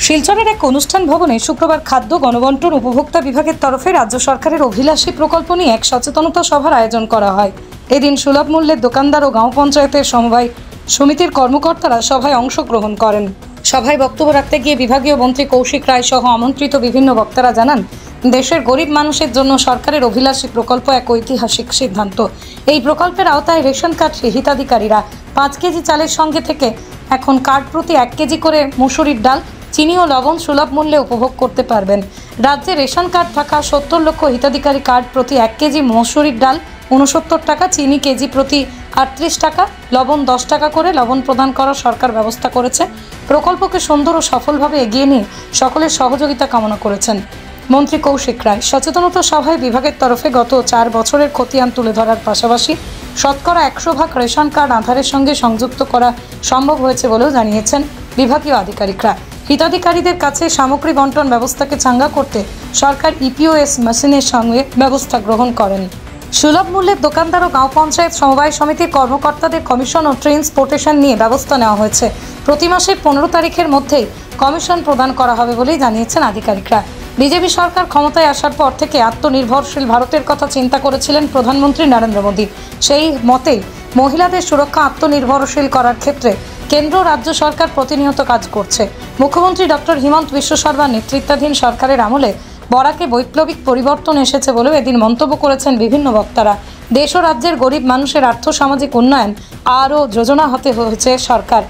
শিলচরের এক অনুষ্ঠান ভবনে শুক্রবার খাদ্য গণবন্টন উপভোক্তা বিভাগের তরফে রাজ্য সরকারের অভিলাষী প্রকল্প নিয়ে এক সচেতনতা সভার আয়োজন করা হয়। এদিন সুলভ মূল্যের দোকানদার ও গাঁও পঞ্চায়েতের সমবায় সমিতির কর্মকর্তারা সভায় অংশগ্রহণ করেন। সভায় বক্তব্য রাখতে গিয়ে বিভাগীয় মন্ত্রী কৌশিক রায় সহ আমন্ত্রিত বিভিন্ন বক্তারা জানান, দেশের গরিব মানুষের জন্য সরকারের অভিলাষী প্রকল্প এক ঐতিহাসিক সিদ্ধান্ত। এই প্রকল্পের আওতায় রেশন কার্ড হিতাধিকারীরা 5 কেজি চালের সঙ্গে থেকে এখন কার্ড প্রতি 1 কেজি করে মসুরির ডাল, চিনি ও লবণ সুলভ মূল্যে উপভোগ করতে পারবেন। রাজ্যে রেশন কার্ড থাকা 70 লক্ষ হিতাধিকারী কার্ড প্রতি 1 কেজি মসুরির ডাল 69 টাকা, চিনি কেজি প্রতি 38 টাকা, লবণ 10 টাকা করে লবণ প্রদান করার সরকার ব্যবস্থা করেছে। প্রকল্পকে সুন্দর ও সফলভাবে এগিয়ে নিয়ে সকলের সহযোগিতা কামনা করেছেন মন্ত্রী কৌশিক রায়। সচেতনতা সভায় বিভাগের তরফে গত 4 বছরের খতিয়ান তুলে ধরার পাশাপাশি শতকরা 100% রেশন কার্ড আধারের সঙ্গে সংযুক্ত করা সম্ভব হয়েছে বলেও জানিয়েছেন বিভাগীয় আধিকারিকরা। হিতাধিকারীদের কাছে সামগ্রী বন্টন ব্যবস্থাকে চাঙ্গা করতে সরকার ইপিওএস মেশিনের সঙ্গে ব্যবস্থা গ্রহণ করেন। সুলভ মূল্যের দোকানদার ও গাঁও পঞ্চায়েত সমবায় সমিতির কর্মকর্তাদের কমিশন ও ট্রান্সপোর্টেশন নিয়ে ব্যবস্থা নেওয়া হয়েছে। প্রতি মাসের 15 তারিখের মধ্যেই কমিশন প্রদান করা হবে বলেই জানিয়েছেন আধিকারিকরা। বিজেপি সরকার ক্ষমতায় আসার পর থেকে আত্মনির্ভরশীল ভারতের কথা চিন্তা করেছিলেন প্রধানমন্ত্রী নরেন্দ্র মোদী। সেই মতেই মহিলাদের সুরক্ষা আত্মনির্ভরশীল করার ক্ষেত্রে কেন্দ্র রাজ্য সরকার প্রতিনিয়ত কাজ করছে। মুখ্যমন্ত্রী ডক্টর হিমন্ত বিশ্ব শর্মার নেতৃত্বাধীন সরকারের আমলে বরাকে বৈপ্লবিক পরিবর্তন এসেছে বলেও এদিন মন্তব্য করেছেন বিভিন্ন বক্তারা। দেশ ও রাজ্যের গরিব মানুষের আর্থসামাজিক উন্নয়ন আরও যোজনা হতে হয়েছে সরকার,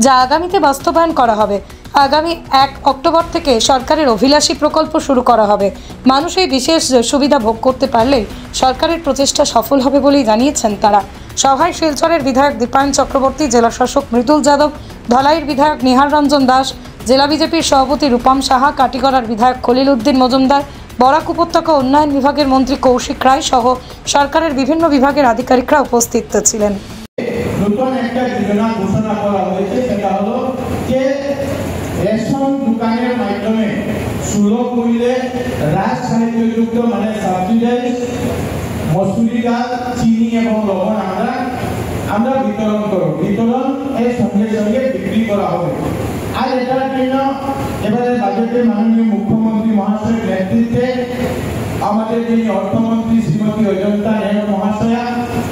যা আগামীতে বাস্তবায়ন করা হবে। আগামী 1 অক্টোবর থেকে সরকারের অভিলাষী প্রকল্প শুরু করা হবে। মানুষ এই বিশেষ সুবিধা ভোগ করতে পারলেই সরকারের প্রচেষ্টা সফল হবে বলেই জানিয়েছেন তারা। সভায় শিলচরের বিধায়ক দীপায়ন চক্রবর্তী, জেলা শাসক মৃদুল যাদব, ধলাইয়ের বিধায়ক নিহার রঞ্জন দাস, জেলা বিজেপির সভাপতি রূপম সাহা, কাটিগড়ার বিধায়ক খলিল উদ্দিন মজুমদার, বরাক উপত্যকা উন্নয়ন বিভাগের মন্ত্রী কৌশিক রায় সহ সরকারের বিভিন্ন বিভাগের আধিকারিকরা উপস্থিত ছিলেন। নতুন একটা যোজনা ঘোষণা করা হয়েছে, সেটা হলো যে রেশন দোকানের মাধ্যমে সুলভ মূল্যে রাজ সাহায্যযুক্ত মানে সাবসিডাইজ মসুরি ডাল, চিনি এবং লবণ আমরা বিতরণ করব। বিতরণ এর সঙ্গে সঙ্গে বিক্রি করা হবে। আর এটার জন্য এবারে বাজেটে মাননীয় মুখ্যমন্ত্রী মহাশয়ের নেতৃত্বে আমাদের যিনি অর্থমন্ত্রী শ্রীমতী অজন্তা নেহরু মহাশয়া,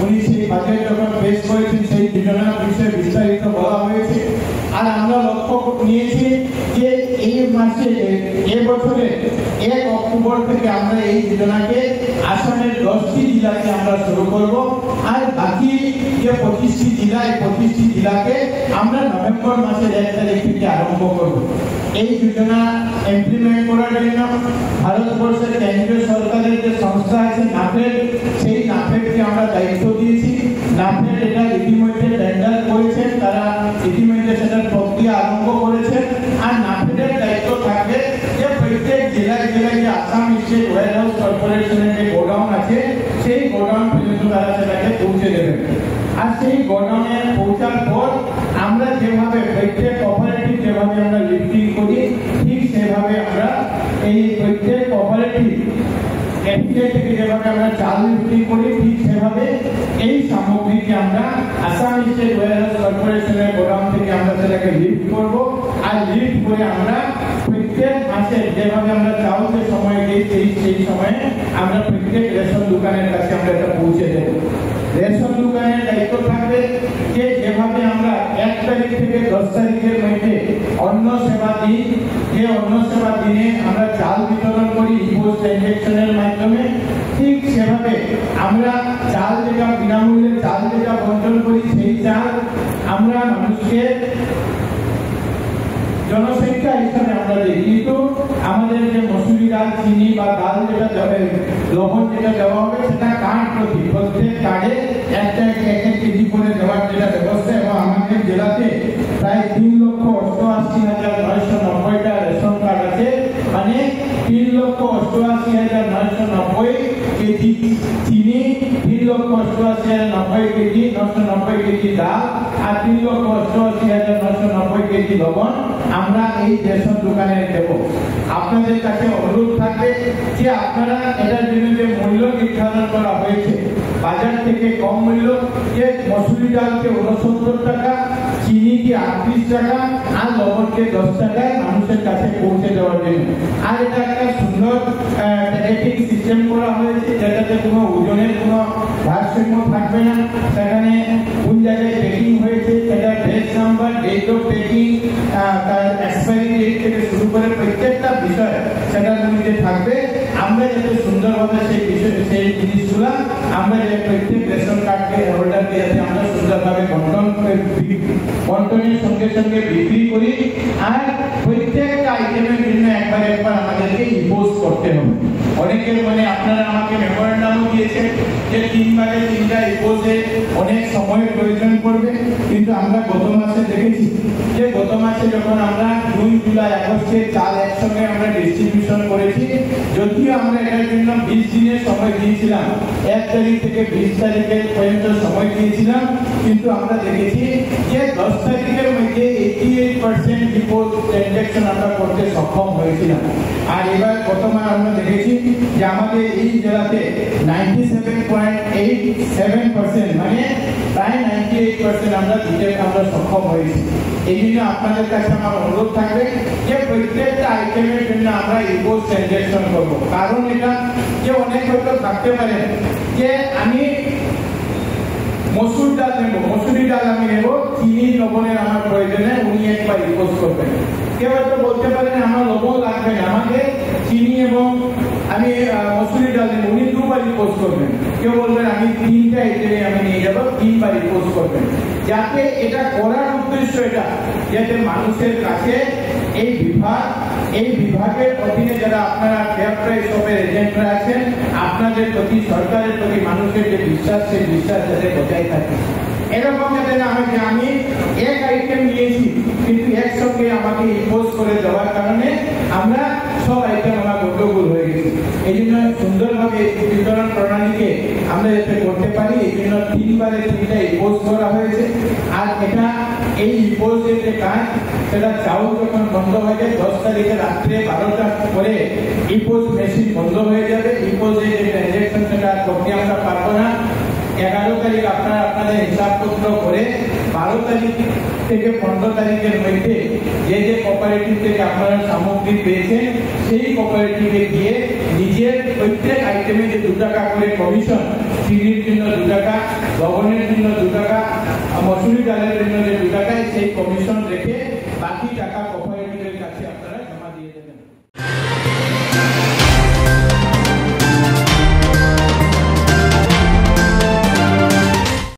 উনি সেই বাজেট যখন পেশ করেছেন সেই যোজনার বিষয়ে বিস্তারিত বলা হয়েছে। আর আমরা লক্ষ্য নিয়েছি যে এই মাসে এবছরে 1 অক্টোবর থেকে আমরা এই যোজনাকে আসামের 10টি জেলাতে আমরা শুরু করব। আর বাকি যে 25টি জেলা, এই 25টি জেলাকে আমরা নভেম্বর মাসের 1 তারিখ থেকে আরম্ভ করব। এই যোজনা ইমপ্লিমেন্ট করার জন্য ভারতবর্ষের কেন্দ্রীয় সরকারের যে সংস্থা আছে নাফেড, সেই নাফেডকে আমরা দায়িত্ব দিয়েছি। নাফেড এটা ইতিমধ্যে টেন্ডার করেছেন, তারা ইতিমধ্যে সেটার প্রক্রিয়া আরম্ভ করেছেন। আর নাফেডের দায়িত্ব থাকবে যে প্রত্যেক জেলায় জেলায় যে আসাম স্টেট ওয়্যারহাউস কর্পোরেশনের যে গোডাউন আছে, সেই গোডাউন পর্যন্ত তারা সেটাকে পৌঁছে দেবেন। আর সেই গোডাউনে পৌঁছার পর আমরা যেভাবে প্রত্যেক কোঅপারেটিভ যেভাবে আমরা লিফটিং করি, ঠিক সেভাবে আমরা এই প্রত্যেক কোঅপারেটিভ এফপিআই থেকে যেভাবে আমরা চাল লিফটিং করি, ঠিক সেভাবে এই সামগ্রীকে আমরা আসাম স্টেট ওয়্যারহাউস কর্পোরেশনের গোডাউন থেকে আমরা সেটাকে লিফট করব। আর লিফট করে আমরা প্রত্যেক মাসে যেভাবে আমরা চাউলকে সময় দিই, সেই সময়ে আমরা প্রত্যেক রেশন দোকানের কাছে আমরা এটা পৌঁছে দেব। রেশন দোকানের দায়িত্ব থাকবে যে যেভাবে আমরা 1 তারিখ থেকে 10 তারিখের মধ্যে অন্ন সেবা দিই, যে অন্ন সেবা দিনে আমরা চাল বিতরণ করি ইপোস ট্রানজাকশনের মাধ্যমে, ঠিক সেভাবে আমরা চাল যেটা বিনামূল্যে চাল যেটা বন্টন করি, সেই চাল আমরা মানুষকে জনসংখ্যা হিসাবে আমরা দিই। কিন্তু আমাদের যে মসুরি ডাল, চিনি বা ডাল যেটা যাবে, লবণ যেটা দেওয়া হবে, সেটা কার্ড প্রতি প্রত্যেক কার্ডে 1 কেজি করে দেওয়ার যেটা ব্যবস্থা। এবং আমাদের জেলাতে প্রায় 3,88,990টা রেশন কার্ড আছে, মানে 3,88,990 কেজি চিনি, 3,88,990 কেজি 990 কেজি ডাল আর 3,88,990 কেজি লবণ আমরা এই রেশন দোকানে দেব। আপনাদের কাছে অনুরোধ থাকবে যে আপনারা এটার জন্য যে মূল্য নির্ধারণ করা হয়েছে বাজার থেকে কম মূল্য, যে মসুরি ডালকে 69 টাকা, চিনি কি 38 টাকা আর লবণকে 10 টাকায় মানুষের কাছে পৌঁছে দেওয়ার জন্য। আর এটা একটা সুন্দর প্যাকেটিং সিস্টেম করা হয়েছে, যেটাতে কোনো ওজনের কোনো ভারসাম্য থাকবে না। সেখানে কোন জায়গায় প্যাকিং হয়েছে, সেটা date number, date of packing, তার এক্সপায়ারি ডেট থেকে শুরু করে প্রত্যেকটা বিষয় সেটার মধ্যে থাকবে। আমরা যাতে সুন্দরভাবে সেই জিনিসগুলো আমরা যে প্রত্যেক রেশন কার্ডকে হোল্ডারকে যাতে আমরা সুন্দরভাবে বন্টনের সঙ্গে সঙ্গে বিক্রি করি। আর প্রত্যেকটা আইটেমের জন্য একবার আমাদেরকে ইম্পোজ করতে হবে। অনেকের আপনারা আমাকে মেমোরেন্ডামও দিয়েছেন যে 3 3টা ইম্পোজে অনেক সময়ের প্রয়োজন পড়বে, কিন্তু আমরা গত মাসে দেখেছি যে গত মাসে যখন আমরা জুন, জুলাই, আগস্টে চাল একসঙ্গে আমরা ডিস্ট্রিবিউশন করেছি, যদিও আমরা এটার জন্য 20 দিনের সময় দিয়েছিলাম, 1 তারিখ থেকে 20 তারিখের পর্যন্ত সময় দিয়েছিলাম, কিন্তু আমরা দেখেছি যে 10 তারিখের মধ্যে 88% ডিপোজ ট্রানজাকশন আমরা করতে সক্ষম হয়েছিলাম। আর এবার বর্তমানে আমরা দেখেছি যে আমাদের এই জেলাতে 97.87% মানে প্রায় 98% আমরা দিতে সক্ষম হয়েছি। এই জন্য আপনাদের কাছে আমার অনুরোধ থাকবে যে প্রত্যেকটা আইটেমের জন্য আমরা ইম্পোজ ট্রানজাকশন করবো। কারণ এটা যে অনেক হয়তো থাকতে পারে যে আমি মসুর ডাল নেব, মসুরি ডাল আমি নেব, চিনি লবণের আমার প্রয়োজনে উনি একবার ইম্পোজ করবেন। কেউ হয়তো বলতে পারেন আমার লবণ লাগবে না, আমাকে চিনি এবং আমি মসুরি ডাল নেব, উনি 2 বার ইম্পোজ করবেন। কেউ বলবেন আমি 3টা আইটেমে আমি নিয়ে যাবো, 3 বার ইম্পোজ করবেন। যাতে এটা করার উদ্দেশ্য এটা যাতে মানুষের কাছে এই বিভাগের অধীনে যারা আপনারা ফেয়ার প্রাইস শপের এজেন্টরা আছেন, আপনাদের প্রতি সরকারের প্রতি মানুষের যে বিশ্বাস, সেই বিশ্বাস যাতে বজায় থাকে। এরকম যাতে না হয় যে আমি এক আইটেম নিয়েছি কিন্তু একসঙ্গে আমাকে ইম্পোজ করে দেওয়ার কারণে আমরা সব আইটেম আমার গন্ডগোল হয়ে গেছে। এই জন্য সুন্দরভাবে বিতরণ প্রণালীকে আমরা যাতে করতে পারি, এই জন্য 3 বারে 3টা ইম্পোজ করা হয়েছে। আর এটা এই ইম্পোজের যে কাজ সেটা চাউল যখন বন্ধ হয়ে যায় 10 তারিখে রাত্রে 12টার পরে ইম্পোজ মেশিন বন্ধ হয়ে যাবে। ইম্পোজের যে ট্রানজাকশন সেটা করতে আমরা পারবো না। 11 তারিখ আপনারা আপনাদের হিসাবপত্র করে 12 তারিখ থেকে 15 তারিখের মধ্যে যে কোঅপারেটিভ থেকে আপনারা সামগ্রী পেয়েছেন সেই কোঅপারেটিভে গিয়ে নিজের প্রত্যেক আইটেমে যে 2 টাকা করে কমিশন, চিনির জন্য 2 টাকা, লবণের জন্য 2 টাকা, মসুরি ডালের জন্য যে 2 টাকা, সেই কমিশন রেখে বাকি টাকা